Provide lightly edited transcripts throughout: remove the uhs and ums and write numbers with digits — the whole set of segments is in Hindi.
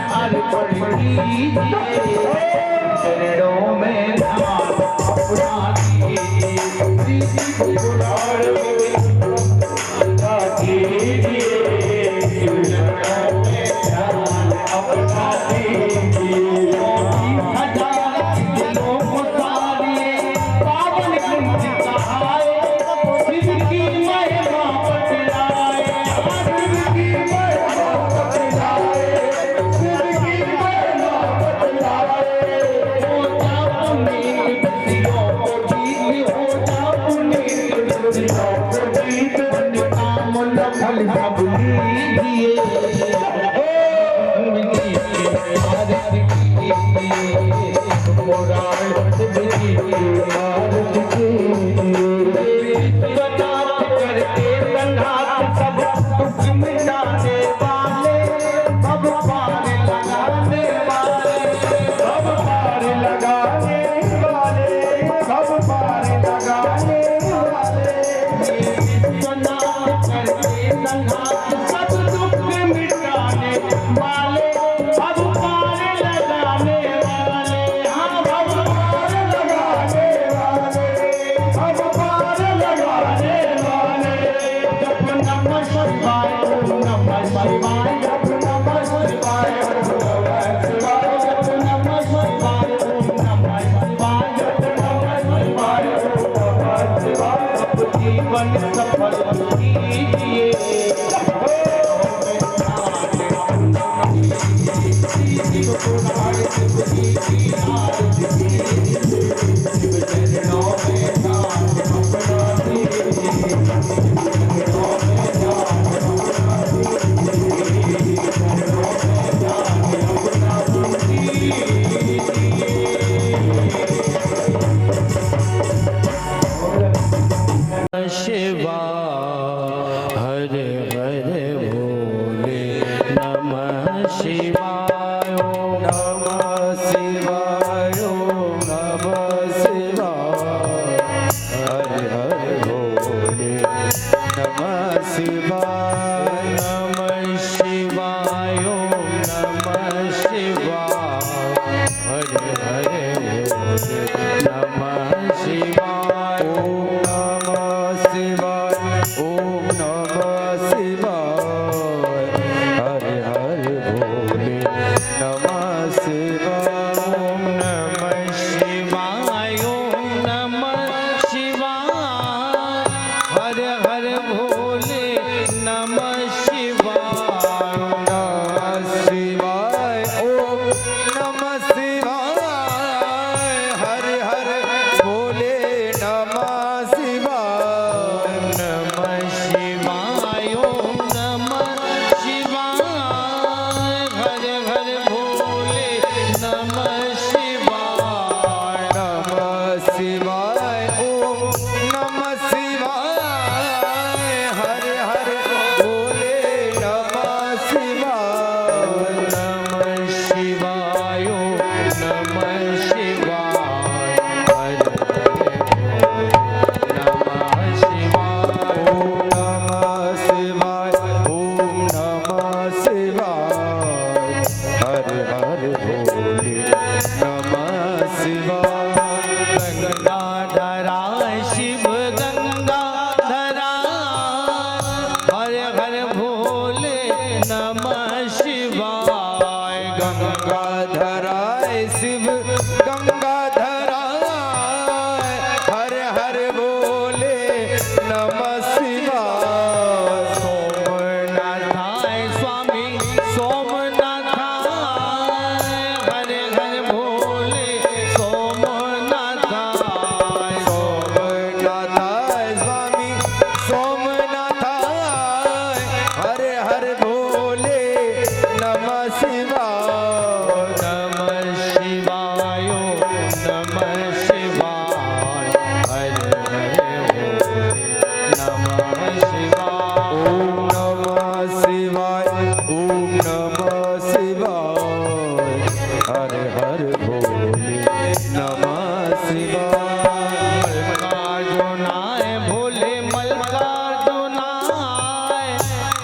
अर्पण कीजिए, चरणों में ध्यान अपना कीजिए,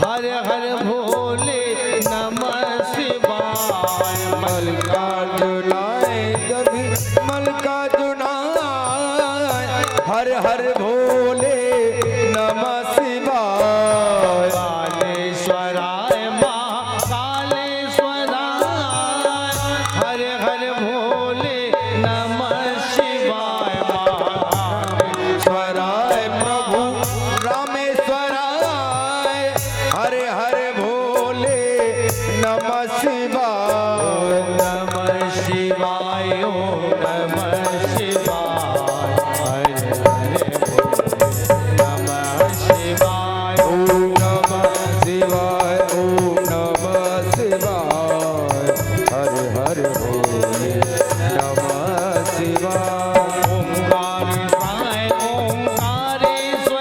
हर हर भोले नमः शिवाय। शिवाय नमः शिवाय ओम नमः शिवाय हर हर नमः शिवाय ओम नमः शिवाय ओम नमः शिवाय हर हर भोले नमः शिवाय ओंकारेश्वराय ओंकारेश्वराय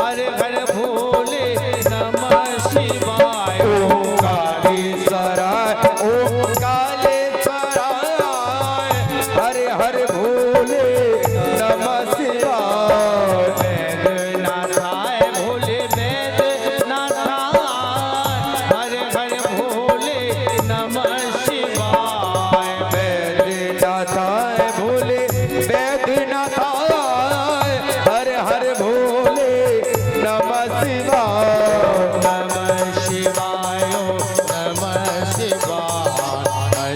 हर हर भोले नमः शिवाय ओंकारेश्वराय ओंकारेश्वराय हर हर भोले नमः शिवाय वैद्यनाथाय भोले वैद्यनाथाय हर हर भोले नमः शिवाय वैद्यनाथाय भोले वैद्यनाथाय हर हर भोले नमः शिवाय नमः शिवाय ओम नमः शिवाय हर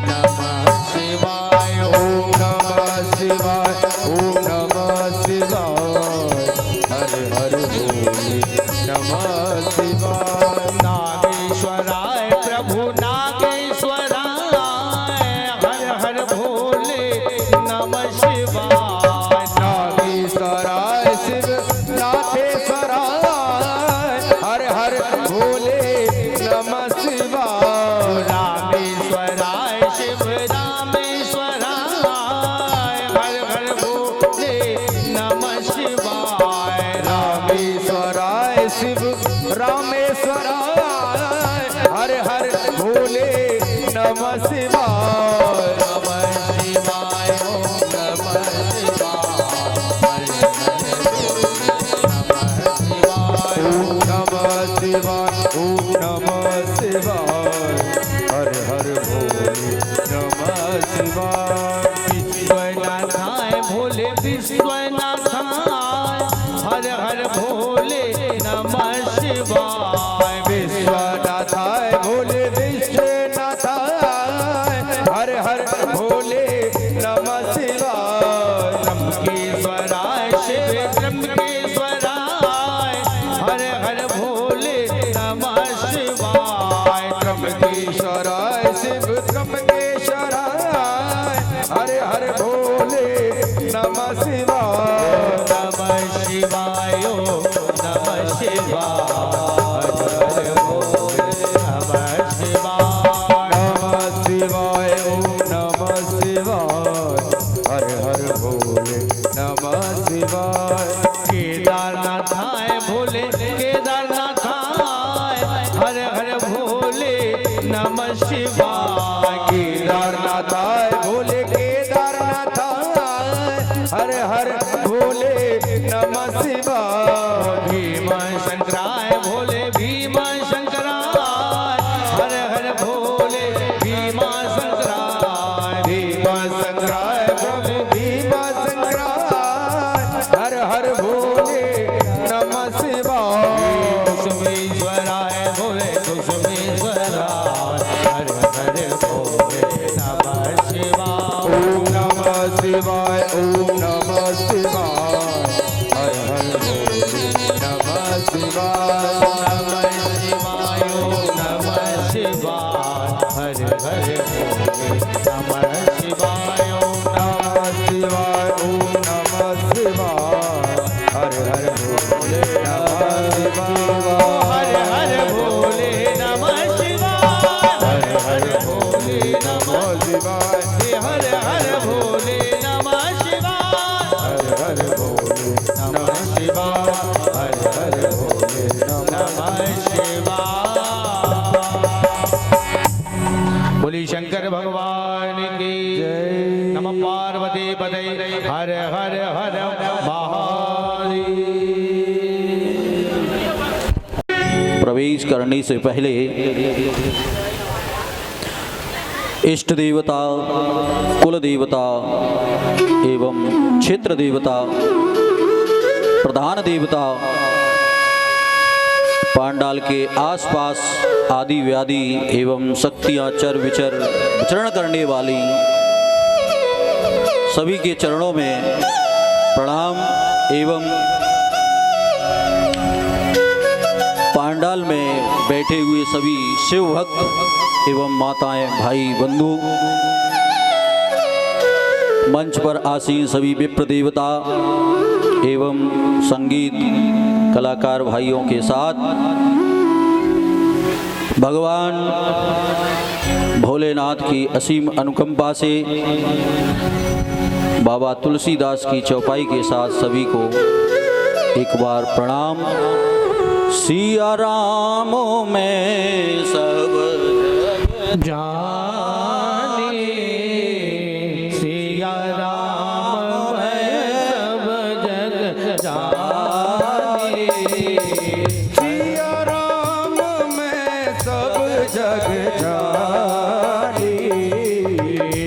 नमः शिवाय ओम नमः शिवाय ओम नमः शिवाय हर हर भोले नमः शिवाय नागेश्वराय प्रभु नागेश्वराय हर हर भोले नमः शिवाय नागेश्वराय शिव नाथेश्वराय हर हर भोले नमः शिवाय रामेश्वराय शिव रामेश्वराय हर हर भोले नमः शिवाय रामेश्वराय शिव रामेश्वराय हर हर भोले नमः शिवाय नमः शिवाय ओम नमः शिवाय ओम नमः शिवाय ओम नमः शिवाय हर हर भोले नमः शिवाय विश्वनाथाय भोले विश्वनाथाय हर हर भोले नमः शिवाय विश्वनाथाय भोले विश्वनाथाय हर हर भोले नमः शिवाय त्र्यंबकेश्वराय शिव त्र्यंबकेश्वराय हर हर भोले नमः शिवाय त्र्यंबकेश्वराय शिव त्र्यंबकेश्वराय हर हर भोले नमः शिवाय नमः शिवाय ओम नमः शिवाय हर भोले नमः शिवाय नमः शिवाय ओम नमः शिवाय हर हर भोले नमः शिवाय केदारनाथाय भोले केदारनाथाय हर हर भोले नमः शिवाय केदारनाथाय भोले केदारनाथाय हर हर भोले नमः शिवाय भीम शंकराय भोले भीम शंकराय हर हर भोले भीम शंकराय भीम संग्राय प्रभु भीम संग्राय हर हर भोले नमः शिवाय कुसुमेश्वराय भोले कुसुमेश्वराय हर हर भोले नमः शिवाय ओम नमः शिवाय ओम नमः शिवाय हर हर भोले नमः शिवाय नमः शिवाय ओम नमः शिवाय हर हर भोले नमः शिवाय ओम नमः शिवाय ओम नमः शिवाय हर हर भोले नमः शिवाय हर हर भोले नमः शिवाय हर हर भोले नमः शिवाय हर हर भोले नमः शिवाय हर हर भोले नमः शिवाय हर हर भोले नमः शिवाय। बोली शंकर भगवान की जय। नमः पार्वती पते हर हर हर महादेव। प्रवेश करने से पहले इष्ट देवता, कुल देवता एवं क्षेत्र देवता, प्रधान देवता, पांडाल के आसपास आदि व्याधि एवं शक्तियां चर विचर विचरण करने वाली सभी के चरणों में प्रणाम एवं पंडाल में बैठे हुए सभी शिव भक्त एवं माताएं, भाई, बंधु, मंच पर आसीन सभी विप्र देवता एवं संगीत कलाकार भाइयों के साथ भगवान भोलेनाथ की असीम अनुकंपा से बाबा तुलसीदास की चौपाई के साथ सभी को एक बार प्रणाम। सिया राम में सब जाने, सिया राम में सब जग जाने, सिया राम में सब जग जानी।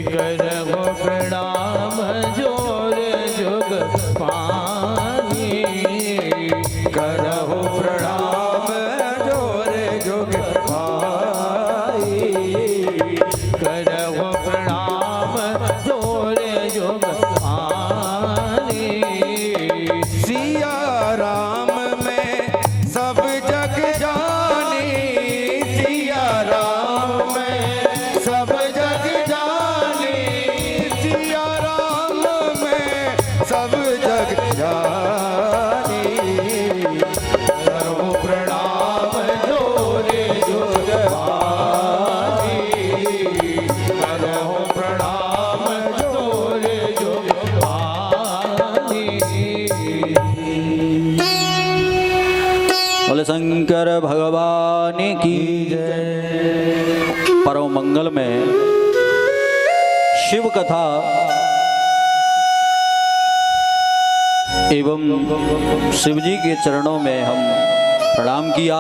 करहु प्रणाम जोर जुग पानी, करहु प्रणाम जोर जुग पाई। करहु प्रणाम जोर जुग पानी। सिया राम में सब जग जानी। सिया राम में सब जग जानी। सिया राम में सब जग जानी। करहु प्रणाम जोर जुग पानी, करहु प्रणाम जोर जुग पानी। बोले शंकर भगवान की जय। परम मंगल में शिव कथा एवं शिवजी के चरणों में हम प्रणाम किया।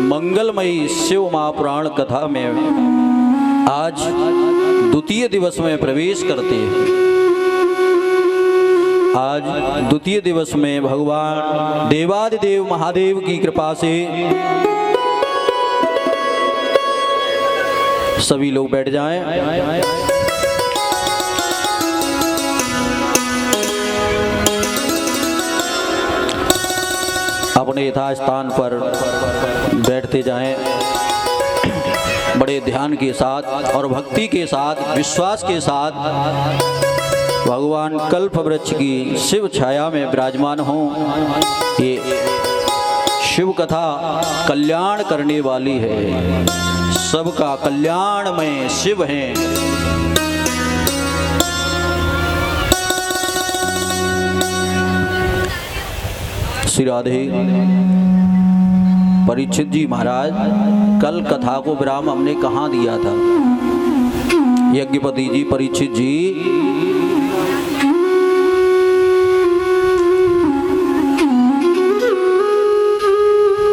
मंगलमयी शिव महापुराण कथा में आज द्वितीय दिवस में प्रवेश करते हैं। आज द्वितीय दिवस में भगवान देवादिदेव महादेव की कृपा से सभी लोग बैठ जाएं। अपने यथास्थान पर बैठते जाएं। बड़े ध्यान के साथ और भक्ति के साथ, विश्वास के साथ भगवान कल्प वृक्ष की शिव छाया में विराजमान हों। ये शिव कथा कल्याण करने वाली है, सबका कल्याण में शिव हैं। श्री राधे। परीक्षित जी महाराज, कल कथा को विराम हमने कहाँ दिया था? यज्ञपति जी, परीक्षित जी,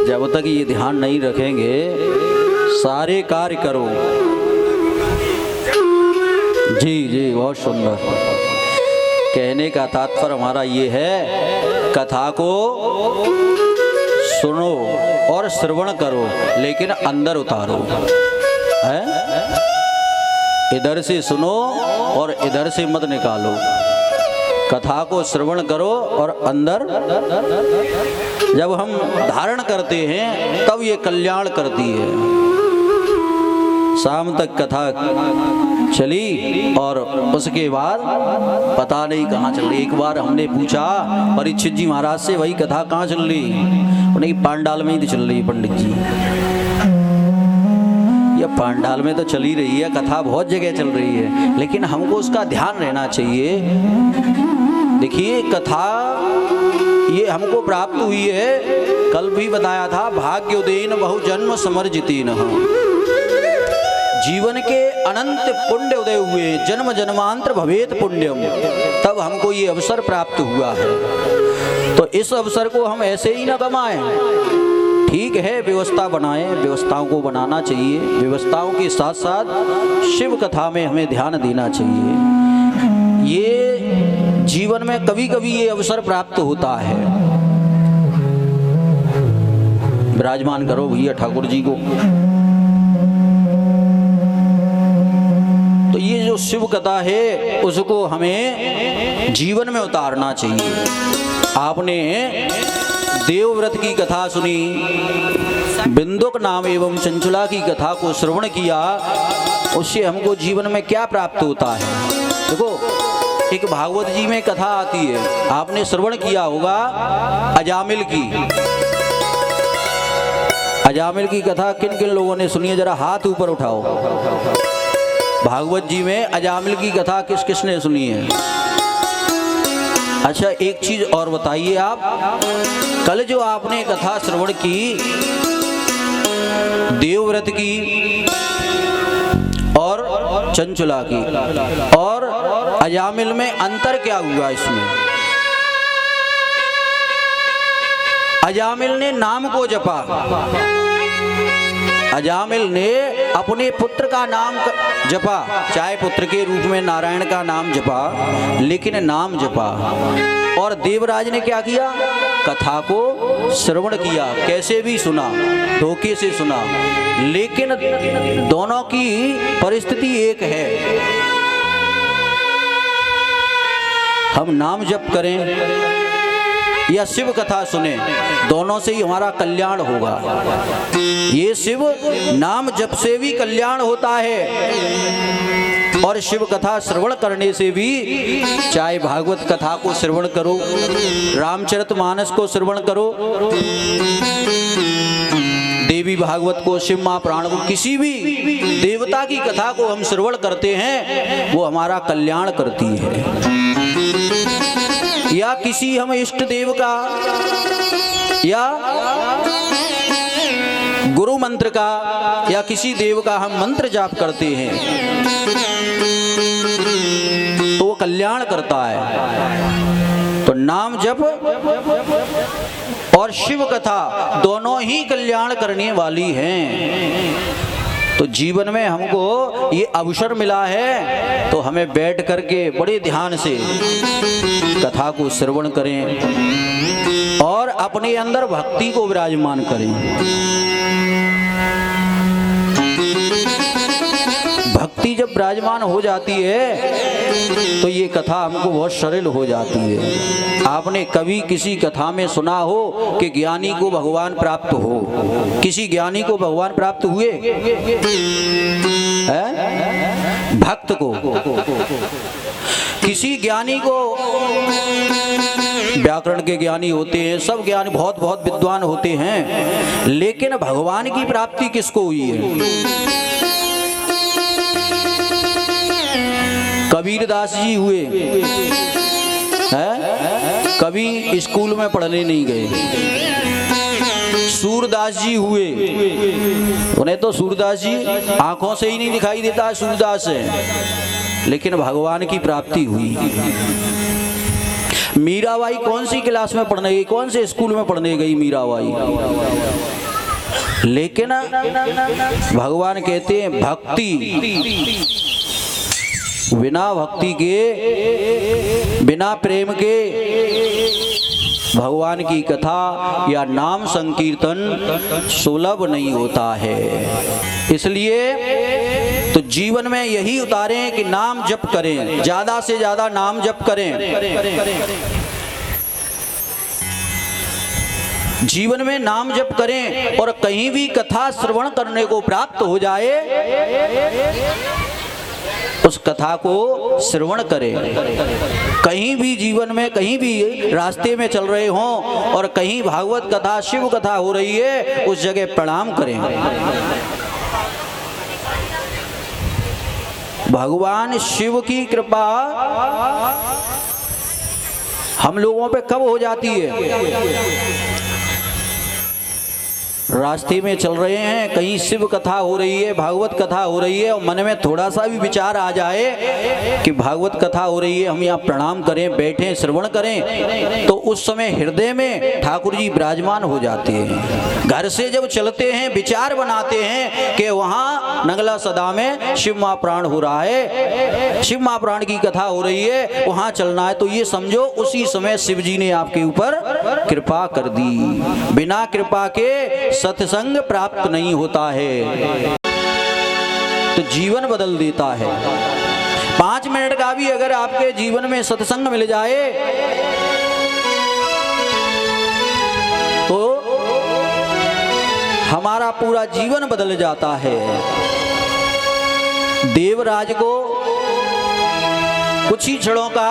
जब तक ये ध्यान नहीं रखेंगे सारे कार्य करो। जी जी, बहुत सुंदर। कहने का तात्पर्य हमारा ये है, कथा को सुनो और श्रवण करो, लेकिन अंदर उतारो। है? इधर से सुनो और इधर से मत निकालो। कथा को श्रवण करो और अंदर जब हम धारण करते हैं तब ये कल्याण करती है। शाम तक कथा चली और उसके बाद पता नहीं कहाँ चल रही। एक बार हमने पूछा परीक्षित जी महाराज से, वही कथा कहाँ चल रही? उन्हें पांडाल में ही तो चल रही है पंडित जी। या पांडाल में तो चली रही है कथा, बहुत जगह चल रही है, लेकिन हमको उसका ध्यान रहना चाहिए। देखिए, कथा ये हमको प्राप्त हुई है। कल भी बताया था, भाग्योदयेन बहुजन्म समर्जितेन। जीवन के अनंत पुण्य उदय हुए, जन्म जन्मांतर भवेत पुण्यम, तब हमको ये अवसर प्राप्त हुआ है। तो इस अवसर को हम ऐसे ही न कमाएं। ठीक है, व्यवस्था बनाएं, व्यवस्थाओं को बनाना चाहिए। व्यवस्थाओं के साथ साथ शिव कथा में हमें ध्यान देना चाहिए। ये जीवन में कभी कभी ये अवसर प्राप्त होता है। विराजमान करो भैया ठाकुर जी को। तो ये जो जो शिव कथा है उसको हमें जीवन में उतारना चाहिए। आपने देवव्रत की कथा सुनी, बिंदुक नाम एवं चंचला की कथा को श्रवण किया, उससे हमको जीवन में क्या प्राप्त होता है? देखो, एक भागवत जी में कथा आती है, आपने श्रवण किया होगा अजामिल की। अजामिल की कथा किन किन लोगों ने सुनी है? जरा हाथ ऊपर उठाओ। भागवत जी में अजामिल की कथा किस किस ने सुनी है? अच्छा, एक चीज और बताइए आप, कल जो आपने कथा श्रवण की देवव्रत की और चंचला की और अजामिल में अंतर क्या हुआ? इसमें अजामिल ने नाम को जपा, अजामिल ने अपने पुत्र का नाम जपा, चाहे पुत्र के रूप में नारायण का नाम जपा, लेकिन नाम जपा। और देवराज ने क्या किया? कथा को श्रवण किया, कैसे भी सुना, धोखे से सुना, लेकिन दोनों की परिस्थिति एक है। हम नाम जप करें या शिव कथा सुने, दोनों से ही हमारा कल्याण होगा। ये शिव नाम जप से भी कल्याण होता है और शिव कथा श्रवण करने से भी, चाहे भागवत कथा को श्रवण करो, रामचरितमानस को श्रवण करो, देवी भागवत को, शिव महापुराण को, किसी भी देवता की कथा को हम श्रवण करते हैं, वो हमारा कल्याण करती है। या किसी हम इष्ट देव का या गुरु मंत्र का या किसी देव का हम मंत्र जाप करते हैं तो वो कल्याण करता है। तो नाम जप और शिव कथा दोनों ही कल्याण करने वाली हैं। तो जीवन में हमको ये अवसर मिला है तो हमें बैठ करके बड़े ध्यान से कथा को श्रवण करें और अपने अंदर भक्ति को विराजमान करें। भक्ति जब विराजमान हो जाती है तो ये कथा हमको बहुत सरल हो जाती है। आपने कभी किसी कथा में सुना हो कि ज्ञानी को भगवान प्राप्त हो? किसी ज्ञानी को भगवान प्राप्त हुए? भक्त को, किसी ज्ञानी को, व्याकरण के ज्ञानी होते हैं, सब ज्ञानी बहुत बहुत विद्वान होते हैं, लेकिन भगवान की प्राप्ति किसको हुई है? कबीरदास जी हुए हैं, कभी स्कूल में पढ़ने नहीं गए। सूरदास जी हुए, उन्हें तो सूरदास जी आंखों से ही नहीं दिखाई देता है, सूरदास है, लेकिन भगवान की प्राप्ति हुई। मीराबाई कौन सी क्लास में पढ़ने गई, कौन से स्कूल में पढ़ने गई मीराबाई? लेकिन भगवान कहते हैं भक्ति, बिना भक्ति के, बिना प्रेम के भगवान की कथा या नाम संकीर्तन सुलभ नहीं होता है। इसलिए तो जीवन में यही उतारें कि नाम जप करें, ज्यादा से ज्यादा नाम जप करें, जीवन में नाम जप करें और कहीं भी कथा श्रवण करने को प्राप्त हो जाए उस कथा को श्रवण करें। कहीं भी जीवन में, कहीं भी रास्ते में चल रहे हों और कहीं भागवत कथा, शिव कथा हो रही है, उस जगह प्रणाम करें। भगवान शिव की कृपा हम लोगों पे कब हो जाती है? रास्ते में चल रहे हैं, कहीं शिव कथा हो रही है, भागवत कथा हो रही है, और मन में थोड़ा सा भी विचार आ जाए कि भागवत कथा हो रही है, हम यहाँ प्रणाम करें, बैठें, श्रवण करें, तो उस समय हृदय में ठाकुर जी विराजमान हो जाते हैं। घर से जब चलते हैं, विचार बनाते हैं कि वहाँ नंगला सदा में शिव महापुराण हो रहा है, शिव महापुराण की कथा हो रही है, वहाँ चलना है, तो ये समझो उसी समय शिव जी ने आपके ऊपर कृपा कर दी। बिना कृपा के सत्संग प्राप्त नहीं होता है, तो जीवन बदल देता है। का भी अगर आपके जीवन में सत्संग मिल जाए तो हमारा पूरा जीवन बदल जाता है। देवराज को कुछ ही क्षणों का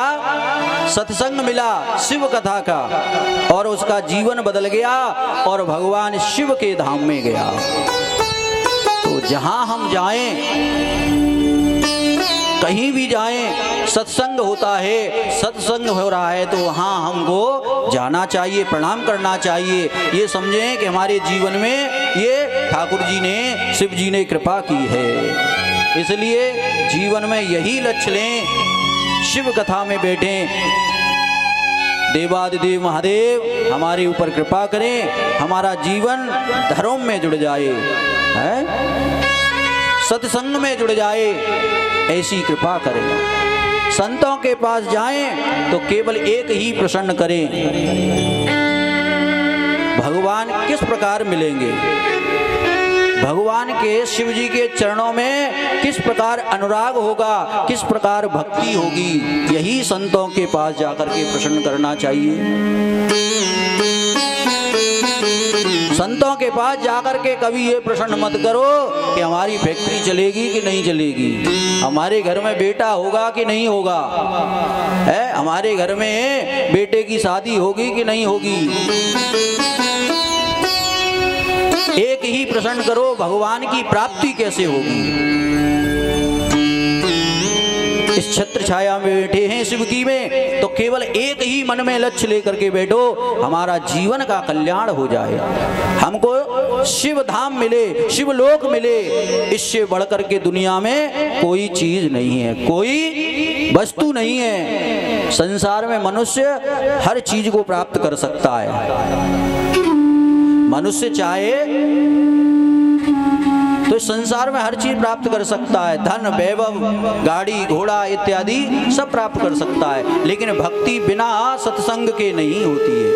सत्संग मिला शिव कथा का और उसका जीवन बदल गया और भगवान शिव के धाम में गया। तो जहां हम जाएं, कहीं भी जाएं, सत्संग होता है, सत्संग हो रहा है तो वहां हमको जाना चाहिए, प्रणाम करना चाहिए। ये समझें कि हमारे जीवन में ये ठाकुर जी ने, शिव जी ने कृपा की है। इसलिए जीवन में यही लक्ष्य लें, शिव कथा में बैठें, देवादिदेव महादेव हमारे ऊपर कृपा करें, हमारा जीवन धर्म में जुड़ जाए, है सत्संग में जुड़ जाए, ऐसी कृपा करें। संतों के पास जाएं तो केवल एक ही प्रश्न करें, भगवान किस प्रकार मिलेंगे, भगवान के शिव जी के चरणों में किस प्रकार अनुराग होगा, किस प्रकार भक्ति होगी। यही संतों के पास जाकर के प्रश्न करना चाहिए। संतों के पास जाकर के कभी ये प्रश्न मत करो कि हमारी फैक्ट्री चलेगी कि नहीं चलेगी, हमारे घर में बेटा होगा कि नहीं होगा, है हमारे घर में बेटे की शादी होगी कि नहीं होगी। एक ही प्रश्न करो, भगवान की प्राप्ति कैसे होगी। इस छत्र छाया में बैठे हैं शिव की में, तो केवल एक ही मन में लक्ष्य लेकर के बैठो, हमारा जीवन का कल्याण हो जाए, हमको शिव धाम मिले, शिव लोक मिले। इससे बढ़कर के दुनिया में कोई चीज नहीं है, कोई वस्तु नहीं है। संसार में मनुष्य हर चीज को प्राप्त कर सकता है। मनुष्य चाहे तो संसार में हर चीज प्राप्त कर सकता है, धन वैभव गाड़ी घोड़ा इत्यादि सब प्राप्त कर सकता है, लेकिन भक्ति बिना सत्संग के नहीं होती है।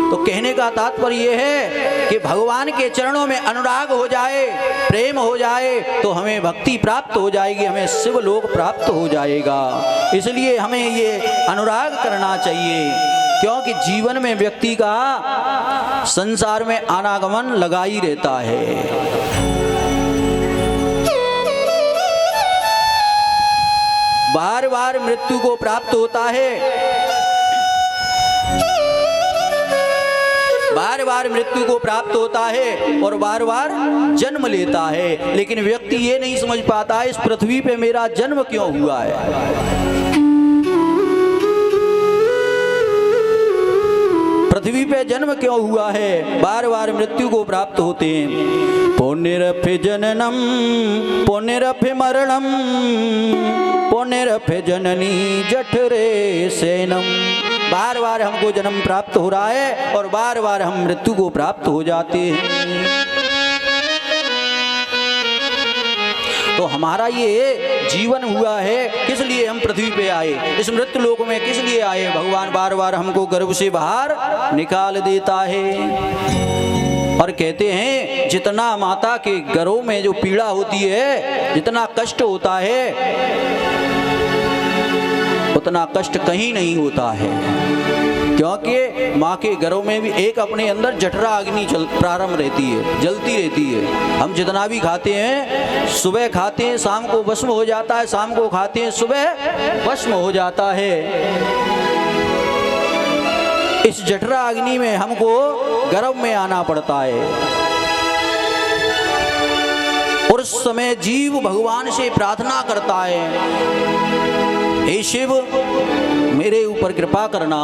तो कहने का तात्पर्य यह है कि भगवान के चरणों में अनुराग हो जाए, प्रेम हो जाए तो हमें भक्ति प्राप्त हो जाएगी, हमें शिव लोक प्राप्त हो जाएगा। इसलिए हमें ये अनुराग करना चाहिए, क्योंकि जीवन में व्यक्ति का संसार में आनागमन लगा ही रहता है। बार बार मृत्यु को प्राप्त होता है, बार बार मृत्यु को प्राप्त होता है और बार बार जन्म लेता है, लेकिन व्यक्ति ये नहीं समझ पाता इस पृथ्वी पे मेरा जन्म क्यों हुआ है। पृथ्वी पे जन्म क्यों हुआ है, बार बार मृत्यु को प्राप्त होते हैं। पुण्यरफे जननम पुण्यरफे मरणम पुण्यरफे जननी जठरे सेनम। बार बार हमको जन्म प्राप्त हो रहा है और बार बार हम मृत्यु को प्राप्त हो जाते हैं। तो हमारा ये जीवन हुआ है, किस लिए हम पृथ्वी पे आए, इस मृत्यु लोक में किस लिए आए। भगवान बार बार हमको गर्भ से बाहर निकाल देता है और कहते हैं जितना माता के गर्भ में जो पीड़ा होती है, जितना कष्ट होता है, उतना कष्ट कहीं नहीं होता है, क्योंकि माँ के गर्भ में भी एक अपने अंदर जठरा अग्नि प्रारंभ रहती है, जलती रहती है। हम जितना भी खाते हैं, सुबह खाते हैं शाम को भस्म हो जाता है, शाम को खाते हैं सुबह भस्म हो जाता है। इस जठरा अग्नि में हमको गर्भ में आना पड़ता है और उस समय जीव भगवान से प्रार्थना करता है, हे शिव मेरे ऊपर कृपा करना,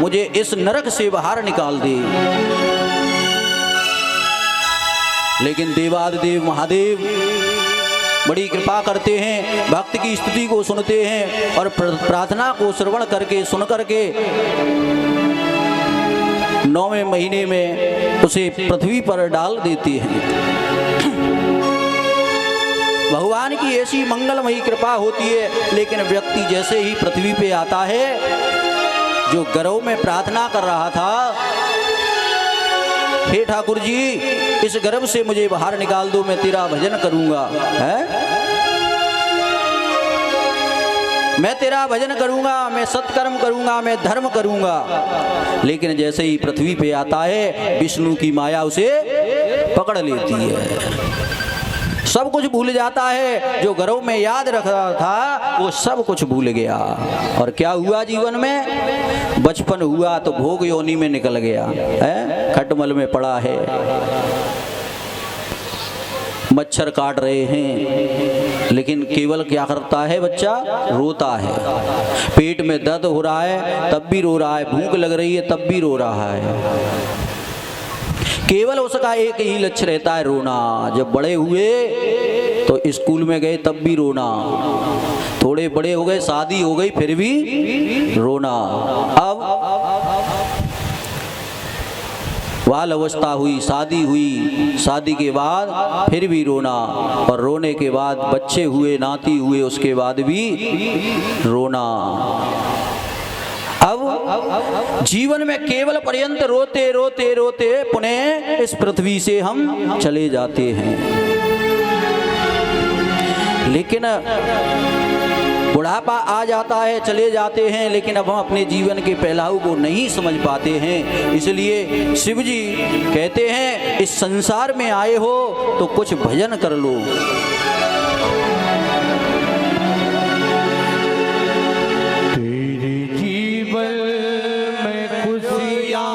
मुझे इस नरक से बाहर निकाल दे। लेकिन देवादिदेव महादेव बड़ी कृपा करते हैं, भक्त की स्तुति को सुनते हैं और प्रार्थना को श्रवण करके सुन करके 9वें महीने में उसे पृथ्वी पर डाल देते हैं। भगवान की ऐसी मंगलमयी कृपा होती है, लेकिन व्यक्ति जैसे ही पृथ्वी पे आता है, जो गर्भ में प्रार्थना कर रहा था, हे ठाकुर जी इस गर्भ से मुझे बाहर निकाल दो, मैं तेरा भजन करूंगा, है मैं तेरा भजन करूंगा, मैं सत्कर्म करूंगा, मैं धर्म करूंगा। लेकिन जैसे ही पृथ्वी पे आता है विष्णु की माया उसे पकड़ लेती है, सब कुछ भूल जाता है, जो घरों में याद रख रहा था वो सब कुछ भूल गया। और क्या हुआ जीवन में, बचपन हुआ तो भोग योनि में निकल गया, है खटमल में पड़ा है, मच्छर काट रहे हैं, लेकिन केवल क्या करता है बच्चा, रोता है। पेट में दर्द हो रहा है तब भी रो रहा है, भूख लग रही है तब भी रो रहा है। केवल उसका एक ही लक्ष्य रहता है, रोना। जब बड़े हुए तो स्कूल में गए तब भी रोना, थोड़े बड़े हो गए शादी हो गई फिर भी रोना, अब बाल अवस्था हुई, शादी हुई, शादी के बाद फिर भी रोना, और रोने के बाद बच्चे हुए, नाती हुए, उसके बाद भी रोना। अब जीवन में केवल पर्यंत रोते रोते रोते पुनः इस पृथ्वी से हम चले जाते हैं। लेकिन बुढ़ापा आ जाता है, चले जाते हैं, लेकिन अब हम अपने जीवन के पहलू को नहीं समझ पाते हैं। इसलिए शिव जी कहते हैं इस संसार में आए हो तो कुछ भजन कर लो। तेरे जीवन में खुशियाँ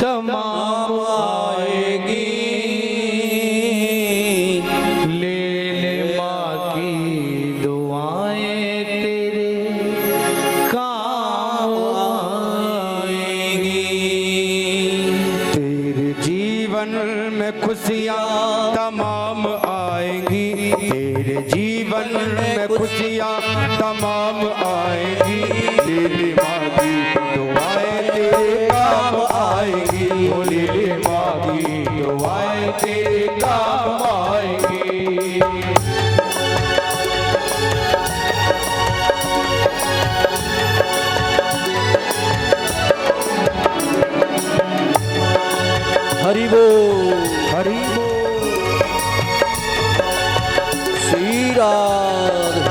तमाम आएगी, ले माँ की दुआएं तेरे काम आएगी। तेरे जीवन में खुशियाँ तमाम आएंगी, तेरे जीवन में खुशियाँ तमाम आएंगी, लीली माँ की दुआएं तेरे काम आएंगी, ओ लीली माँ की दुआएं तेरे काम आएंगी। हरि बोल, हरि बोल। श्री राधे।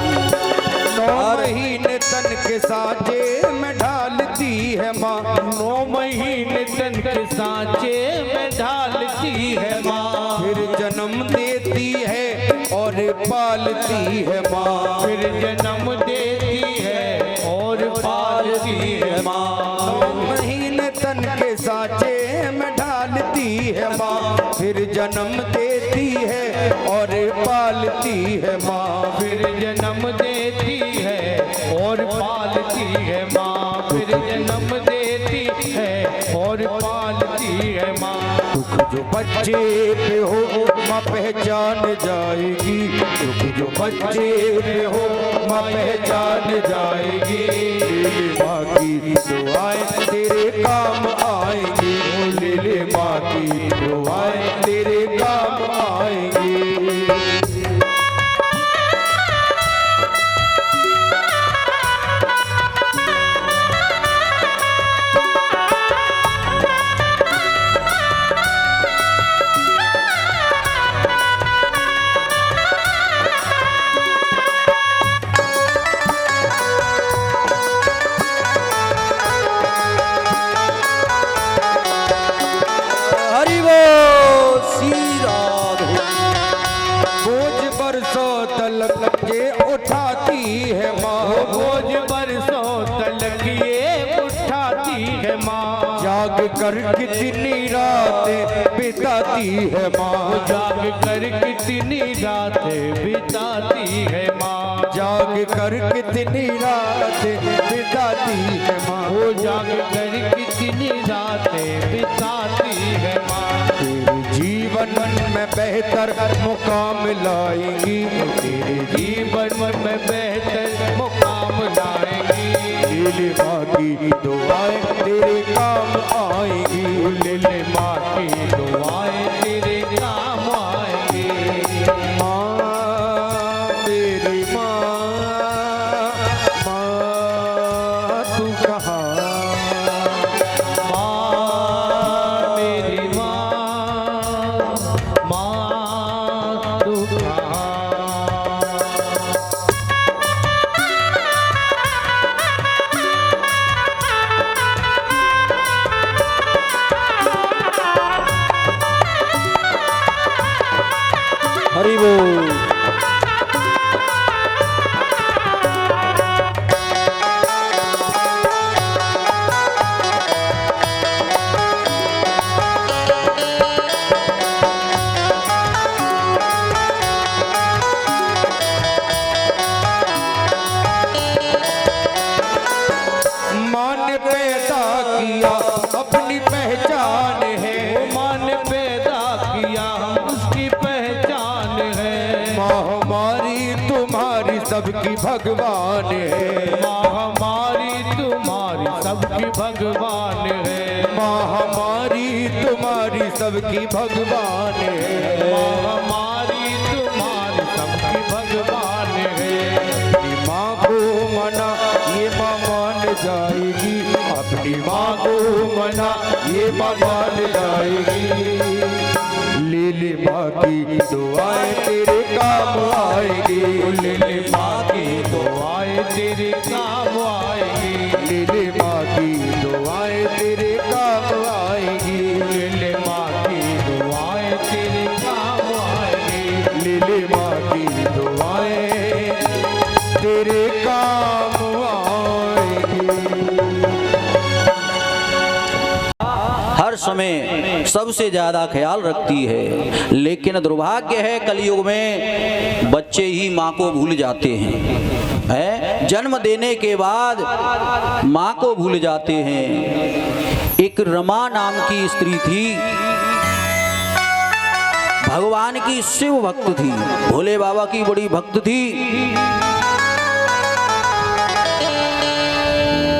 9 महीने तन के साजे में ढालती है माँ, 9 महीने तन के सांचे में ढालती है माँ, फिर जन्म देती है और पालती है माँ, फिर जन्म देती है और पालती है माँ। 9 महीने तन के साचे में ढालती है माँ, फिर जन्म देती है और पालती है माँ, फिर जन्म देती है और पालती है माँ, फिर जन्म देती है और पालती है माँ। दुख जो बच्चे पे हो माँ पहचान जाएगी, दुख जो बच्चे पे हो माँ पहचान जाएगी, लीली माँ की दुआएं तेरे काम आएंगी, ओ लीली माँ की दुआएं तेरे काम आएंगी। हरि बोल, श्री राधे। बोझ बरसों तलक ये उठाती है माँ, बोझ बरसों तलक ये उठाती है माँ, जाग कर कितनी रातें बिताती है माँ, जाग कर कितनी रातें बिताती है माँ, जाग कर कितनी रातें बिताती है माँ, वो जाग कर कितनी रातें बिताती है माँ। तेरे जीवन में बेहतर मुकाम लाएंगी, तेरे जीवन में बेहतर मुकाम लाएंगी, लीली माँ की दुआएं तेरे काम आएंगी, लीली माँ की दुआएं तेरे काम आएंगी। माँ मेरी माँ, माँ तू कहाँ, माँ पैदा किया अपनी पहचान है। माँ ने पैदा किया हम उसकी पहचान है। माँ हमारी तुम्हारी सबकी भगवान है। माँ हमारी तुम्हारी सबकी भगवान है। माँ हमारी तुम्हारी सबकी भगवान है। माँ हमारी तुम्हारी सबकी भगवान है। अपनी माँ को मना ये माँ मान जाएगी। अपनी माँ को मना ये माँ मान जाएगी। ले ले माँ की दुआएं तेरे काम आएगी। ले ले माँ की दुआएं तेरे काम आएगी। ले ले माँ की दुआएं तेरे काम आएगी। ले ले माँ की दुआएं तेरे काम आएगी। ले ले माँ की दुआएं तेरे काम आएगी। हर समय सबसे ज्यादा ख्याल रखती है, लेकिन दुर्भाग्य है कलयुग में बच्चे ही माँ को भूल जाते हैं। जन्म देने के बाद माँ को भूल जाते हैं। एक रमा नाम की स्त्री थी, भगवान की शिव भक्त थी, भोले बाबा की बड़ी भक्त थी।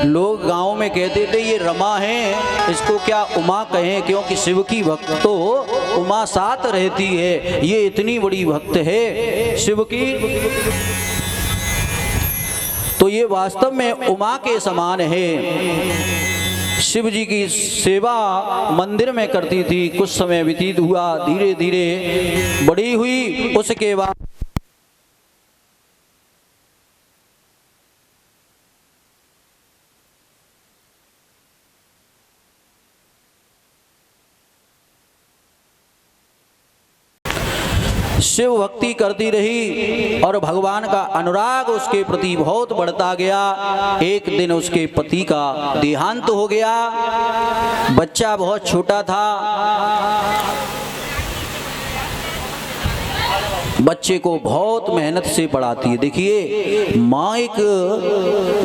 लोग गांव में कहते थे ये रमा है, इसको क्या उमा कहें, क्योंकि शिव की भक्त तो उमा साथ रहती है, ये इतनी बड़ी भक्त है शिव की। तो ये वास्तव में उमा के समान है। शिव जी की सेवा मंदिर में करती थी। कुछ समय व्यतीत हुआ, धीरे धीरे बड़ी हुई। उसके बाद शिव भक्ति करती रही और भगवान का अनुराग उसके प्रति बहुत बढ़ता गया। एक दिन उसके पति का देहांत हो गया। बच्चा बहुत छोटा था। बच्चे को बहुत मेहनत से पढ़ाती है। देखिए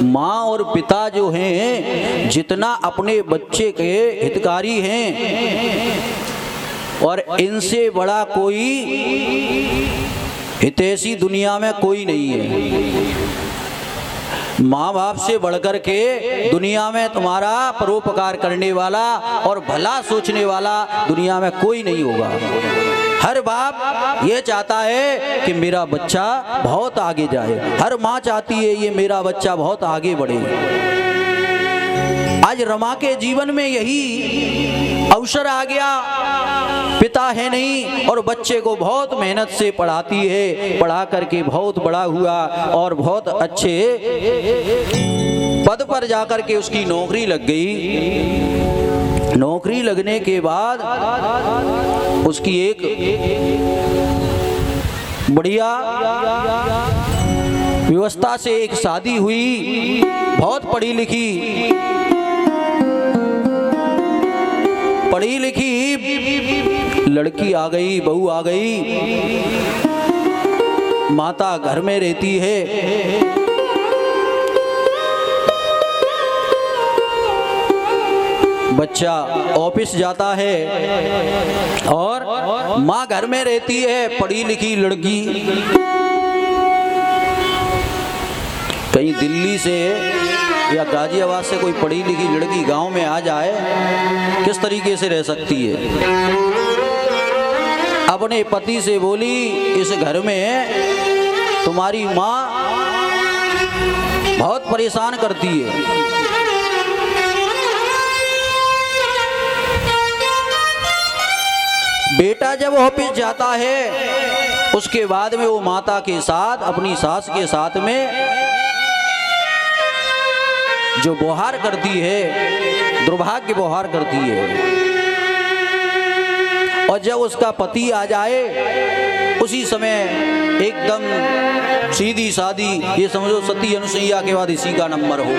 माँ और पिता जो हैं जितना अपने बच्चे के हितकारी हैं, और इनसे बड़ा कोई हितैषी दुनिया में कोई नहीं है। माँ बाप से बढ़कर के दुनिया में तुम्हारा परोपकार करने वाला और भला सोचने वाला दुनिया में कोई नहीं होगा। हर बाप ये चाहता है कि मेरा बच्चा बहुत आगे जाए। हर माँ चाहती है ये मेरा बच्चा बहुत आगे बढ़े। आज रमा के जीवन में यही अवसर आ गया। पिता है नहीं और बच्चे को बहुत मेहनत से पढ़ाती है। पढ़ा करके बहुत बड़ा हुआ और बहुत अच्छे पद पर जाकर के उसकी नौकरी लग गई। नौकरी लगने के बाद उसकी एक बढ़िया व्यवस्था से एक शादी हुई। बहुत पढ़ी लिखी लड़की आ गई, बहू आ गई। माता घर में रहती है। बच्चा ऑफिस जाता है और माँ घर में रहती है। पढ़ी लिखी लड़की कहीं दिल्ली से या गाजियाबाद से कोई पढ़ी लिखी लड़की गांव में आ जाए, किस तरीके से रह सकती है। अपने पति से बोली, इस घर में तुम्हारी माँ बहुत परेशान करती है। बेटा जब ऑफिस जाता है उसके बाद में वो माता के साथ, अपनी सास के साथ में जो व्यवहार करती है, दुर्भाग्य व्यवहार करती है। और जब उसका पति आ जाए उसी समय एकदम सीधी सादी, ये समझो सती अनुसुईया के बाद इसी का नंबर हो,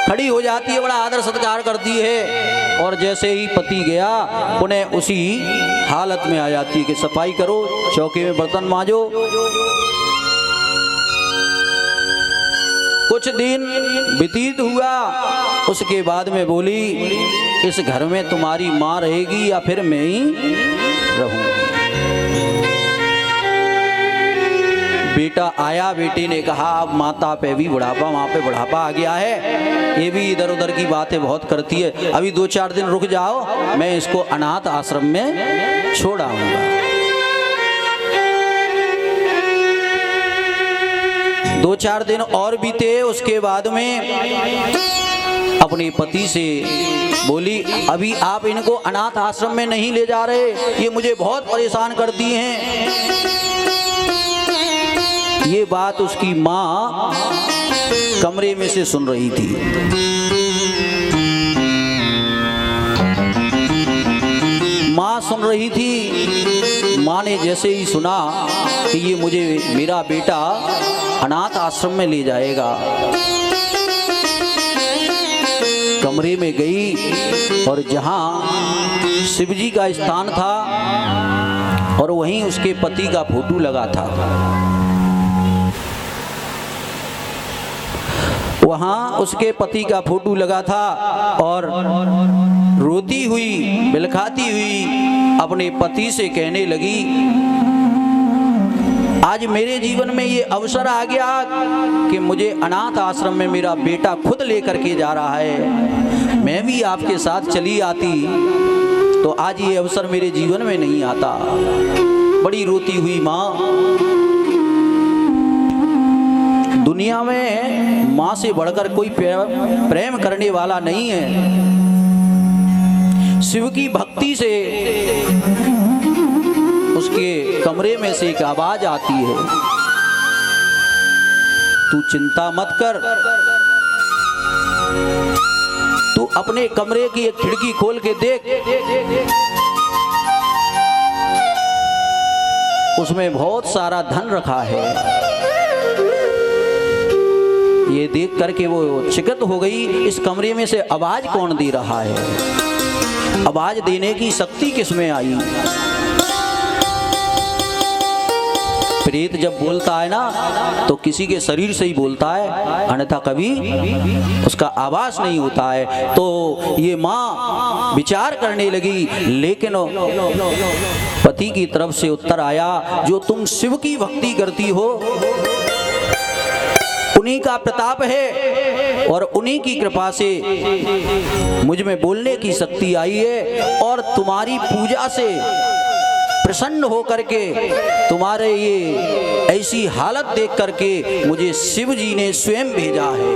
खड़ी हो जाती है, बड़ा आदर सत्कार करती है। और जैसे ही पति गया पुनः उसी हालत में आ जाती है कि सफाई करो, चौके में बर्तन मांजो। कुछ दिन व्यतीत हुआ, उसके बाद में बोली इस घर में तुम्हारी माँ रहेगी या फिर मैं ही रहूंगी। बेटा आया, बेटे ने कहा अब माता पे भी बुढ़ापा, माँ पे बुढ़ापा आ गया है, ये भी इधर उधर की बातें बहुत करती है, अभी 2-4 दिन रुक जाओ, मैं इसको अनाथ आश्रम में छोड़ आऊंगा। 2-4 दिन और बीते, उसके बाद में अपने पति से बोली अभी आप इनको अनाथ आश्रम में नहीं ले जा रहे, ये मुझे बहुत परेशान करती हैं। ये बात उसकी माँ कमरे में से सुन रही थी। माँ सुन रही थी। माँ ने जैसे ही सुना कि ये मुझे मेरा बेटा अनाथ आश्रम में ले जाएगा, कमरे में गई और जहाँ शिव जी का स्थान था और वहीं उसके पति का फोटो लगा था, वहाँ उसके पति का फोटो लगा था और रोती हुई बिलखाती हुई अपने पति से कहने लगी आज मेरे जीवन में ये अवसर आ गया कि मुझे अनाथ आश्रम में मेरा बेटा खुद लेकर के जा रहा है, मैं भी आपके साथ चली आती तो आज ये अवसर मेरे जीवन में नहीं आता। बड़ी रोती हुई माँ। दुनिया में माँ से बढ़कर कोई प्रेम करने वाला नहीं है। शिव की भक्ति से उसके कमरे में से एक आवाज आती है, तू चिंता मत कर, तू अपने कमरे की एक खिड़की खोल के देख, उसमें बहुत सारा धन रखा है। ये देख करके वो चकित हो गई, इस कमरे में से आवाज कौन दे रहा है, आवाज देने की शक्ति किसमें आई। प्रेत जब बोलता है ना तो किसी के शरीर से ही बोलता है, अन्यथा कभी उसका आवाज नहीं होता है। तो ये माँ विचार करने लगी, लेकिन पति की तरफ से उत्तर आया जो तुम शिव की भक्ति करती हो उन्हीं का प्रताप है और उन्हीं की कृपा से मुझ में बोलने की शक्ति आई है और तुम्हारी पूजा से प्रसन्न होकर के तुम्हारे ये ऐसी हालत देख करके मुझे शिव जी ने स्वयं भेजा है।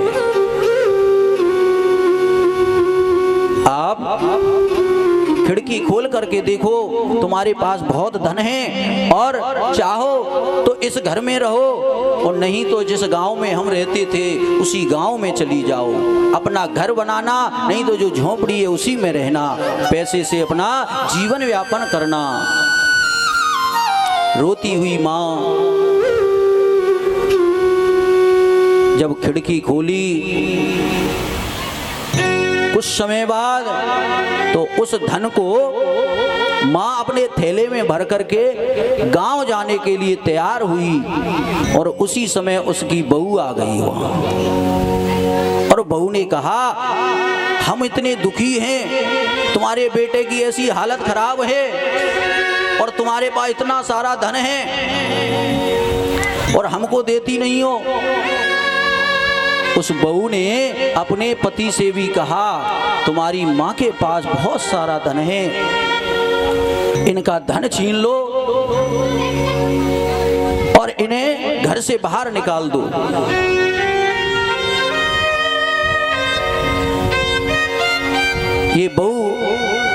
आप खिड़की खोल करके देखो, तुम्हारे पास बहुत धन है और चाहो तो इस घर में रहो और नहीं तो जिस गांव में हम रहते थे उसी गांव में चली जाओ। अपना घर बनाना, नहीं तो जो झोंपड़ी है उसी में रहना, पैसे से अपना जीवन यापन करना। रोती हुई माँ जब खिड़की खोली, कुछ समय बाद तो उस धन को माँ अपने थैले में भर करके गांव जाने के लिए तैयार हुई और उसी समय उसकी बहू आ गई वहां। और बहू ने कहा हम इतने दुखी हैं, तुम्हारे बेटे की ऐसी हालत खराब है और तुम्हारे पास इतना सारा धन है और हमको देती नहीं हो। उस बहू ने अपने पति से भी कहा तुम्हारी माँ के पास बहुत सारा धन है, इनका धन छीन लो और इन्हें घर से बाहर निकाल दो। ये बहू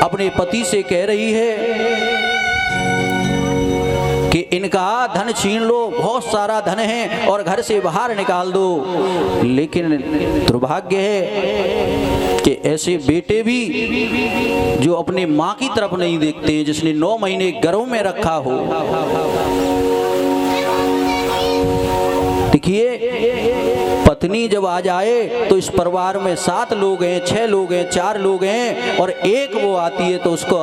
अपने पति से कह रही है कि इनका धन छीन लो, बहुत सारा धन है और घर से बाहर निकाल दो। लेकिन दुर्भाग्य है कि ऐसे बेटे भी जो अपने माँ की तरफ नहीं देखते, जिसने 9 महीने गर्भ में रखा हो। देखिए पत्नी जब आ जाए तो इस परिवार में 7 लोग हैं, 6 लोग हैं, 4 लोग हैं और एक वो आती है तो उसको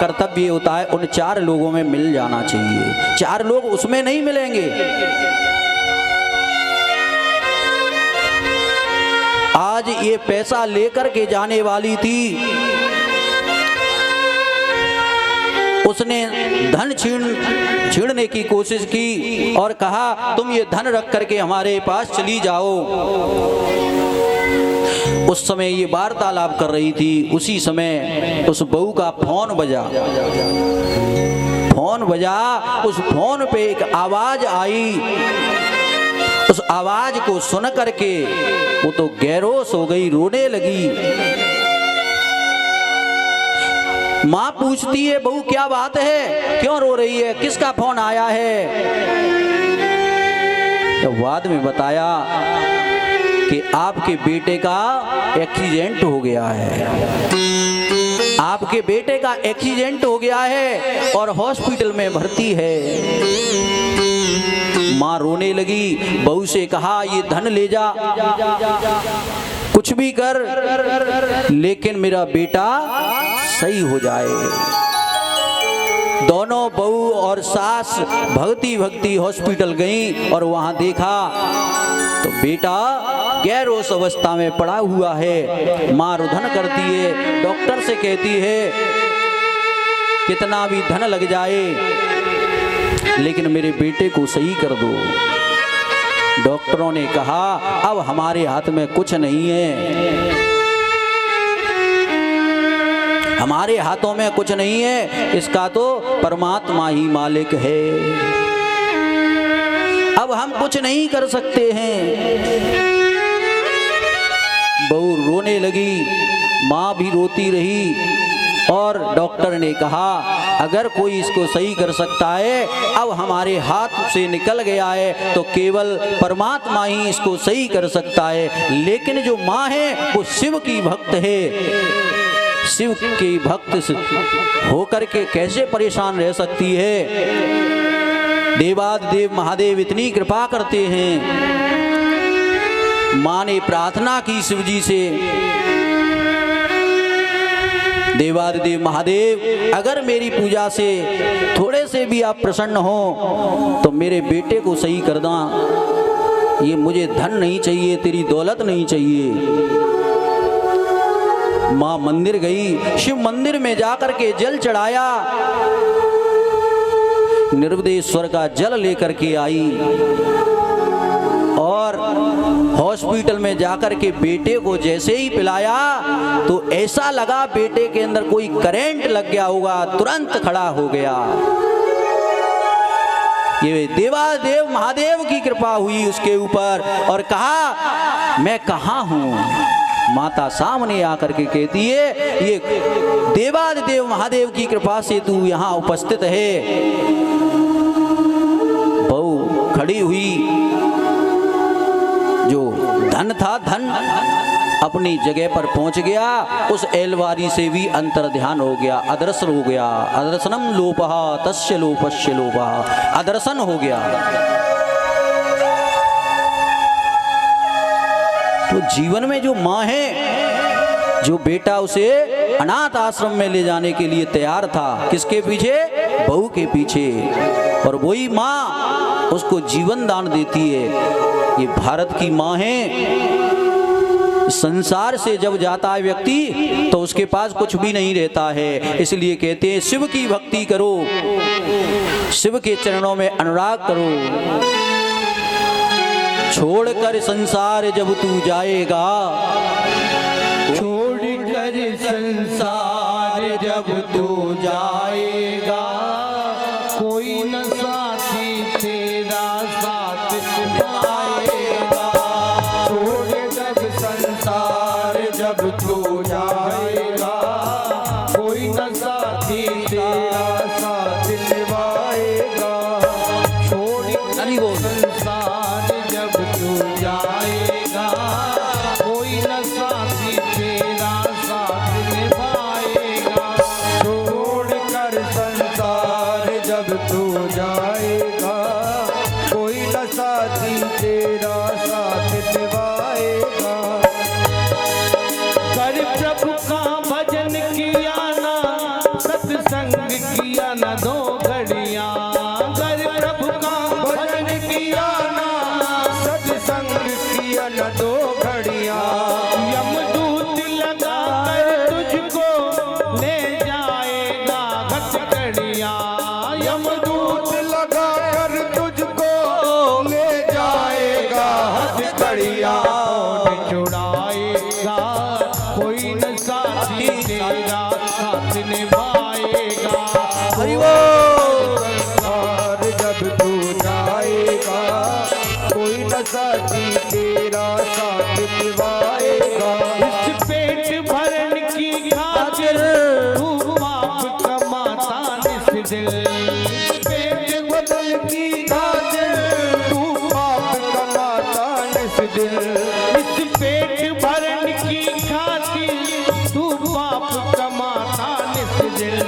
कर्तव्य होता है उन 4 लोगों में मिल जाना चाहिए। 4 लोग उसमें नहीं मिलेंगे। आज ये पैसा लेकर के जाने वाली थी, उसने धन छीनने की कोशिश की और कहा तुम ये धन रख करके हमारे पास चली जाओ। उस समय ये वार्तालाप कर रही थी, उसी समय उस बहू का फोन बजा। उस फोन पे एक आवाज आई। उस आवाज को सुन करके वो तो गैरोस हो गई, रोने लगी। माँ पूछती है बहू क्या बात है, क्यों रो रही है, किसका फोन आया है? तो बाद में बताया कि आपके बेटे का एक्सीडेंट हो गया है, आपके बेटे का एक्सीडेंट हो गया है और हॉस्पिटल में भर्ती है। माँ रोने लगी, बहू से कहा ये धन ले जा, कुछ भी कर, लेकिन मेरा बेटा सही हो जाए। दोनों बहू और सास भक्ति हॉस्पिटल गई और वहां देखा तो बेटा गैरोस अवस्था में पड़ा हुआ है। माँ रुदन करती है, डॉक्टर से कहती है कितना भी धन लग जाए लेकिन मेरे बेटे को सही कर दो। डॉक्टरों ने कहा अब हमारे हाथ में कुछ नहीं है, हमारे हाथों में कुछ नहीं है, इसका तो परमात्मा ही मालिक है, अब हम कुछ नहीं कर सकते हैं। बहू रोने लगी, माँ भी रोती रही और डॉक्टर ने कहा अगर कोई इसको सही कर सकता है, अब हमारे हाथ से निकल गया है तो केवल परमात्मा ही इसको सही कर सकता है। लेकिन जो माँ है वो शिव की भक्त है, शिव की भक्त होकर के कैसे परेशान रह सकती है? देवादिदेव महादेव इतनी कृपा करते हैं। माँ ने प्रार्थना की शिव जी से, देवादिदेव महादेव अगर मेरी पूजा से थोड़े से भी आप प्रसन्न हो तो मेरे बेटे को सही कर देना, ये मुझे धन नहीं चाहिए, तेरी दौलत नहीं चाहिए। माँ मंदिर गई, शिव मंदिर में जाकर के जल चढ़ाया, निर्वदेश्वर का जल लेकर के आई और हॉस्पिटल में जाकर के बेटे को जैसे ही पिलाया तो ऐसा लगा बेटे के अंदर कोई करंट लग गया होगा, तुरंत खड़ा हो गया। ये देवादेव महादेव की कृपा हुई उसके ऊपर और कहा मैं कहाँ हूँ? माता सामने आकर के कहती है ये देवादिदेव महादेव की कृपा से तू यहाँ उपस्थित है। बहू खड़ी हुई, जो धन था धन अपनी जगह पर पहुंच गया, उस एलवारी से भी अंतर ध्यान हो गया, अदर्शन हो गया। अदर्शनम लोपः तस्य लोपस्य लोपः, अदर्शन हो गया। तो जीवन में जो माँ है, जो बेटा उसे अनाथ आश्रम में ले जाने के लिए तैयार था, किसके पीछे? बहू के पीछे, और वही माँ उसको जीवन दान देती है। ये भारत की माँ है। संसार से जब जाता है व्यक्ति तो उसके पास कुछ भी नहीं रहता है, इसलिए कहते हैं शिव की भक्ति करो, शिव के चरणों में अनुराग करो। छोड़कर संसार जब तू जाएगा, छोड़कर संसार जब तू जाएगा, कोई न साथी तेरा साथ निभाएगा। छोड़कर संसार जब तू जाएगा, कोई न साथी तेरा साथ निभाएगा। छोड़कर संसार जब तू जाएगा, कोई न साथी तेरा साथ निभाएगा। छोड़कर संसार जब तू जाएगा, कोई न साथी तेरा साथ निभाएगा। कर प्रभु का भजन किया ना, सत्संग किया ना दो घड़ियां। कर प्रभु का भजन किया ना, सत्संग किया न दो घड़ियां। निभाएगा। इस पेट भरन की खातिर तू पाप कमाता निस दिल। पेट भरन की खातिर तू पाप कमाता निस दिल। इस पेट भरन की खातिर तू पाप कमाता निस दिल।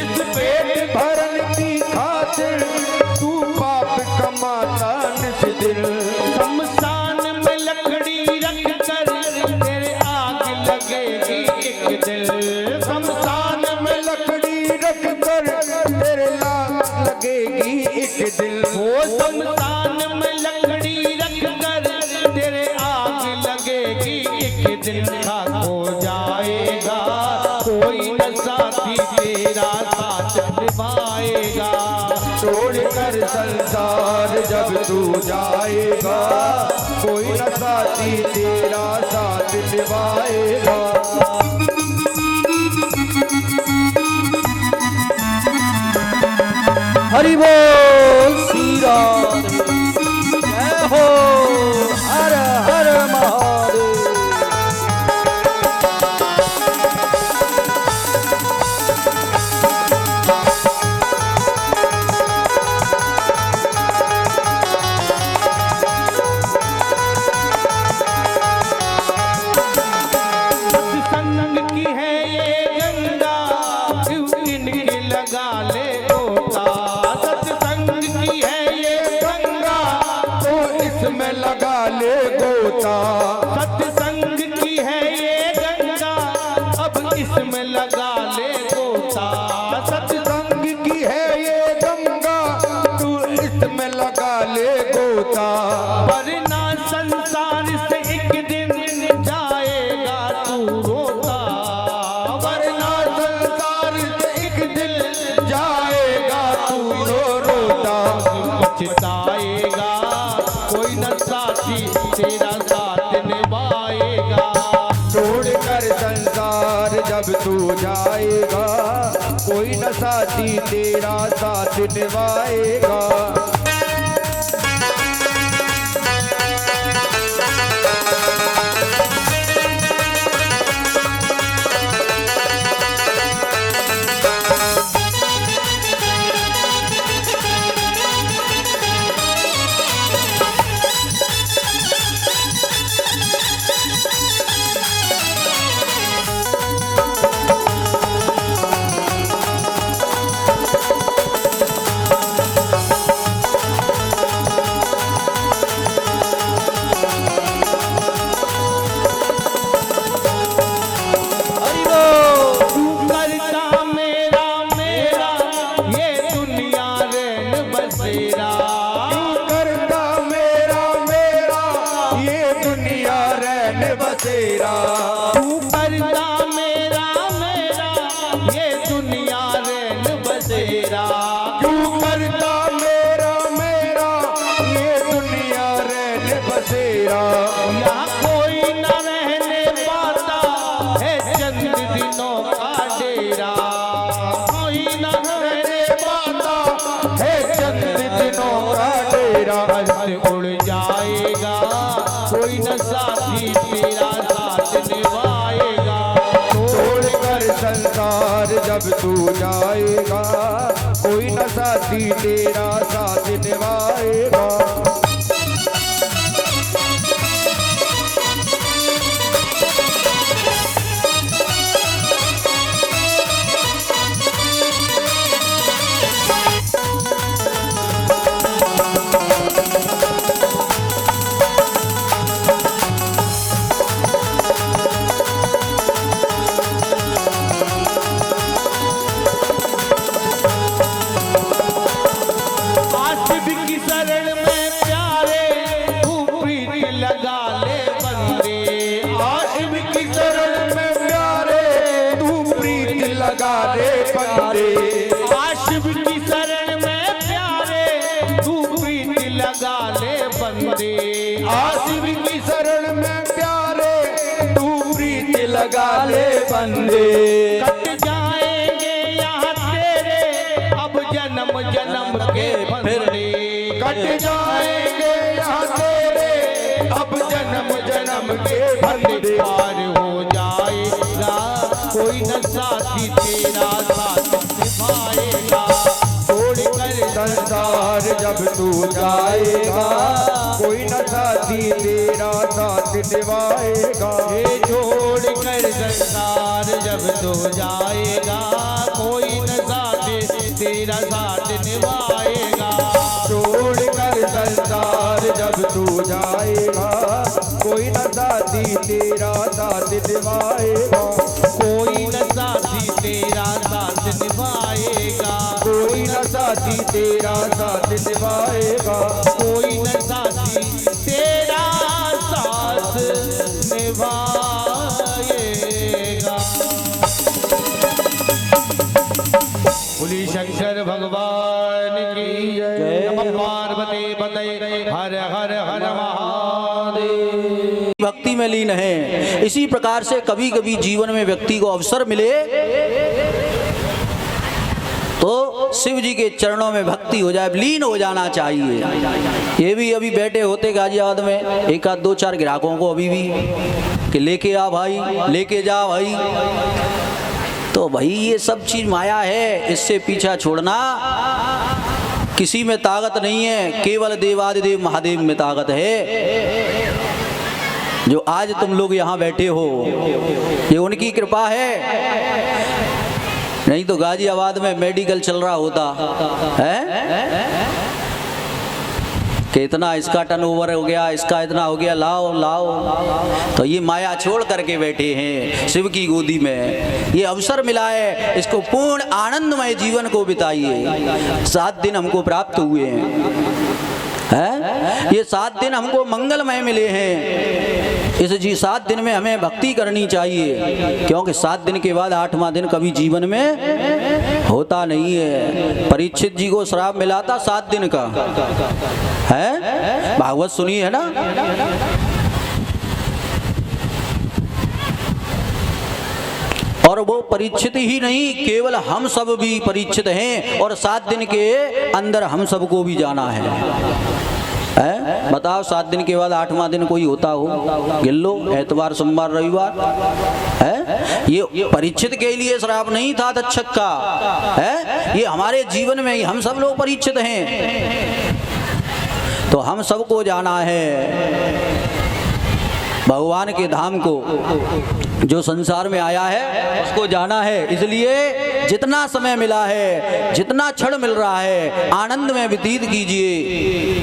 इस पेट भरन की खातिर तू पाप कमाता निस दिल। शमशान में लकड़ी रख कर तेरे आग लगेगी एक दिल। शमशान में लकड़ी रख कर तेरे लाग लगेगी एक दिल। वो शमशान में लकड़ी रख कर तेरे आग लगेगी एक दिन। खाक हो जाएगा कोई न साथी तेरा साथ निभाएगा। छोड़ कर संसार जब तू जाएगा कोई न साथी तेरा साथ निभाएगा। हरि बोल श्री राम जय हो हर हर महादेव। सत्संग की है ये गंगा इनके लगा ले गोता। सत्संग की है ये गंगा तो इसमें लगा ले गोता। सत्संग की है ये गंगा अब इसमें लगा ले गोता। सत्संग की है ये गंगा तू इसमें लगा ले गोता। वरना संसार से एक दिन जाएगा तू रोता। वरना संसार से एक दिन जाएगा तू रोता। पछताएगा कोई न साथी तेरा साथ निभाएगा। छोड़ कर संसार जब तू जाएगा कोई न साथी तेरा साथ निभाएगा। बसेरा तू करता मेरा मेरा ये दुनिया रैन बसेरा क्यों करता मेरा मेरा ये दुनिया रहन बसेरा यहाँ कोई न रहने पाता है चंद दिनों का डेरा कोई न रहने पाता है चंद दिनों का डेरा बस उड़ जाएगा कोई न साथी तेरा साथ निभाएगा छोड़ कर संसार जब तू जाएगा कोई न साथी तेरा साथ निभाएगा लगा दे बंदे आशिक की शरण में प्यारे तू प्रीत लगा ले बंदे आशिक की शरण में प्यारे तू प्रीत लगा ले बंदे कट जाएंगे यहाँ तेरे अब जन्म जन्म के बंदे कट जाएंगे यहाँ तेरे अब जन्म जन्म के खंडे पार हो जाएगा, कोई न साथी तेरा साथ निभाएगा। छोड़कर संसार जब तू जाएगा, कोई न साथी तेरा साथ निभाएगा। ये छोड़कर संसार जब तू जाएगा, कोई न साथी तेरा साथ निभाएगा। छोड़कर संसार जब तू जाएगा, कोई न साथी तेरा साथ निभाएगा। कोई न साथी तेरा साथ निभाएगा, कोई न साथी तेरा साथ निभाएगा। कोई न साथी तेरा साथ निभाएगा। बोली शंकर भगवान की जय। नमः पार्वती पतये हर हर हर महादेव। भक्ति में लीन है। इसी प्रकार से कभी कभी जीवन में व्यक्ति को अवसर मिले तो शिव जी के चरणों में भक्ति हो जाए, लीन हो जाना चाहिए। ये भी अभी बैठे होते गाजियाबाद में एक आध दो चार ग्राहकों को अभी भी कि लेके आ भाई, लेके जा भाई। तो भाई ये सब चीज माया है, इससे पीछा छोड़ना। किसी में ताकत नहीं है, केवल देवादिदेव महादेव में ताकत है। जो आज तुम लोग यहाँ बैठे हो ये उनकी कृपा है, नहीं तो गाजियाबाद में मेडिकल चल रहा होता है कि इतना इसका टर्नओवर हो गया, इसका इतना हो गया, लाओ लाओ। तो ये माया छोड़ करके बैठे हैं शिव की गोदी में। ये अवसर मिला है, इसको पूर्ण आनंदमय जीवन को बिताइए। 7 दिन हमको प्राप्त हुए हैं, ये 7 दिन हमको मंगलमय मिले हैं। इस 7 दिन में हमें भक्ति करनी चाहिए, क्योंकि 7 दिन के बाद 8वां दिन कभी जीवन में होता नहीं है। परीक्षित जी को श्राप मिला था 7 दिन का, है भागवत सुनी है ना। और वो परीक्षित ही नहीं, केवल हम सब भी परीक्षित हैं। और 7 दिन के अंदर हम सबको भी जाना है। बताओ 7 दिन के बाद 8वां दिन कोई होता हो, गिन लो, एतवार सोमवार रविवार है। ये परीक्षित के लिए श्राप नहीं था तक्षक का, है ये हमारे जीवन में ही हम सब लोग परीक्षित हैं। तो हम सबको जाना है भगवान के धाम को। जो संसार में आया है उसको जाना है। इसलिए जितना समय मिला है, जितना क्षण मिल रहा है, आनंद में व्यतीत कीजिए।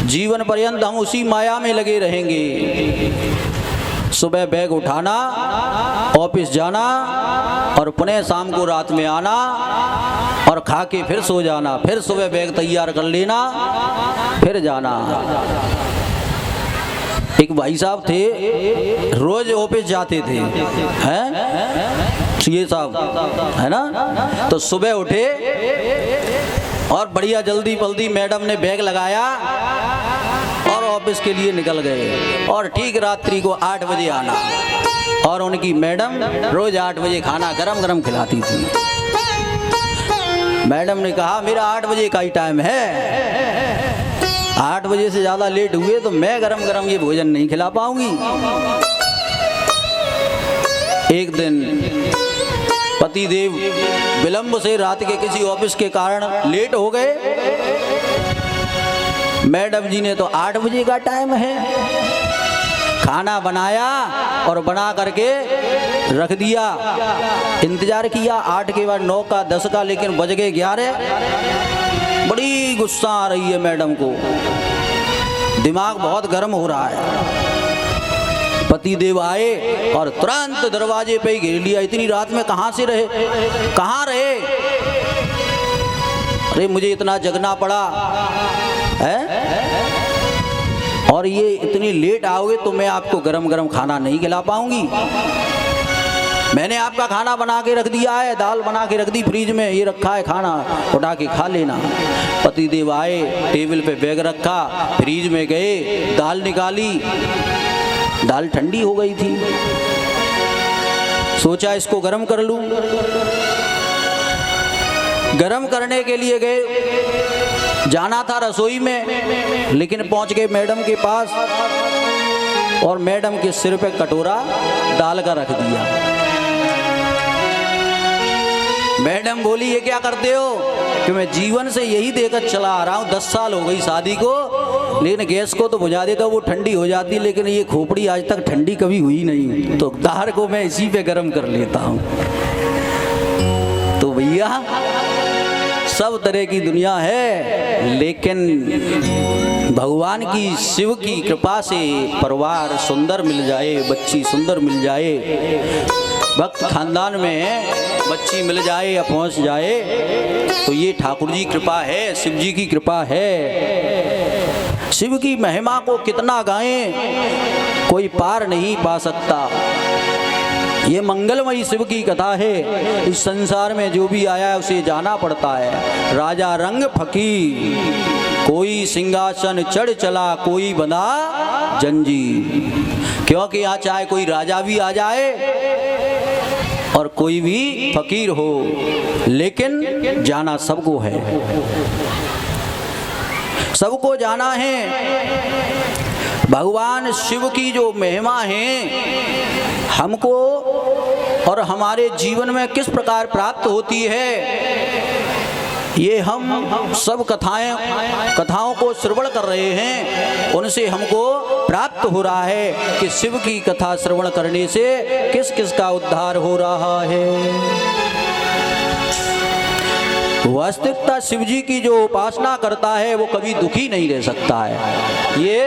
जीवन पर्यंत हम उसी माया में लगे रहेंगे। सुबह बैग उठाना, ऑफिस जाना और पुनः शाम को रात में आना और खा के फिर सो जाना, फिर सुबह बैग तैयार कर लेना, फिर जाना। एक भाई साहब थे, रोज ऑफिस जाते थे, हैं सीए साहब, है ना। तो सुबह उठे और बढ़िया जल्दी जल्दी मैडम ने बैग लगाया और ऑफिस के लिए निकल गए। और ठीक रात्रि को 8 बजे आना। और उनकी मैडम रोज 8 बजे खाना गरम गरम खिलाती थी। मैडम ने कहा मेरा 8 बजे का ही टाइम है, 8 बजे से ज़्यादा लेट हुए तो मैं गरम गरम ये भोजन नहीं खिला पाऊंगी। एक दिन पतिदेव विलंब से रात के किसी ऑफिस के कारण लेट हो गए। मैडम जी ने तो 8 बजे का टाइम है, खाना बनाया और बना करके रख दिया। इंतजार किया 8 के बाद 9 का 10 का, लेकिन बज गए 11। बड़ी गुस्सा आ रही है मैडम को, दिमाग बहुत गर्म हो रहा है। पतिदेव आए और तुरंत दरवाजे पे ही घेर लिया। इतनी रात में कहाँ से रहे, कहाँ रहे? अरे मुझे इतना जगना पड़ा है और ये इतनी लेट आओगे तो मैं आपको गरम गरम खाना नहीं खिला पाऊंगी। मैंने आपका खाना बना के रख दिया है, दाल बना के रख दी फ्रिज में, ये रखा है खाना, उठा के खा लेना। पतिदेव आए, टेबल पे बैग रखा, फ्रिज में गए, दाल निकाली, दाल ठंडी हो गई थी। सोचा इसको गरम कर लूं। गरम करने के लिए गए, जाना था रसोई में, लेकिन पहुंच गए मैडम के पास। और मैडम के सिर पे कटोरा डाल कर रख दिया। मैडम बोली ये क्या करते हो? कि मैं जीवन से यही देकर चला आ रहा हूँ, 10 साल हो गई शादी को, लेकिन गैस को तो बुझा देता वो ठंडी हो जाती, लेकिन ये खोपड़ी आज तक ठंडी कभी हुई नहीं, तो दार को मैं इसी पे गर्म कर लेता हूँ। तो भैया सब तरह की दुनिया है, लेकिन भगवान की शिव की कृपा से परिवार सुंदर मिल जाए, बच्ची सुंदर मिल जाए, भक्त खानदान में बच्ची मिल जाए या पहुंच जाए, तो ये ठाकुर जी कृपा है, शिव जी की कृपा है। शिव की महिमा को कितना गाएं कोई पार नहीं पा सकता। ये मंगलमयी शिव की कथा है। इस संसार में जो भी आया है उसे जाना पड़ता है। राजा रंग फकीर, कोई सिंहासन चढ़ चला, कोई बंधा जंजीर। क्योंकि यहाँ चाहे कोई राजा भी आ जाए और कोई भी फकीर हो, लेकिन जाना सबको है, सबको जाना है। भगवान शिव की जो महिमा है हमको और हमारे जीवन में किस प्रकार प्राप्त होती है, ये हम सब कथाओं को श्रवण कर रहे हैं, उनसे हमको प्राप्त हो रहा है कि शिव की कथा श्रवण करने से किस किस का उद्धार हो रहा है। वास्तविकता शिव जी की जो उपासना करता है वो कभी दुखी नहीं रह सकता है। ये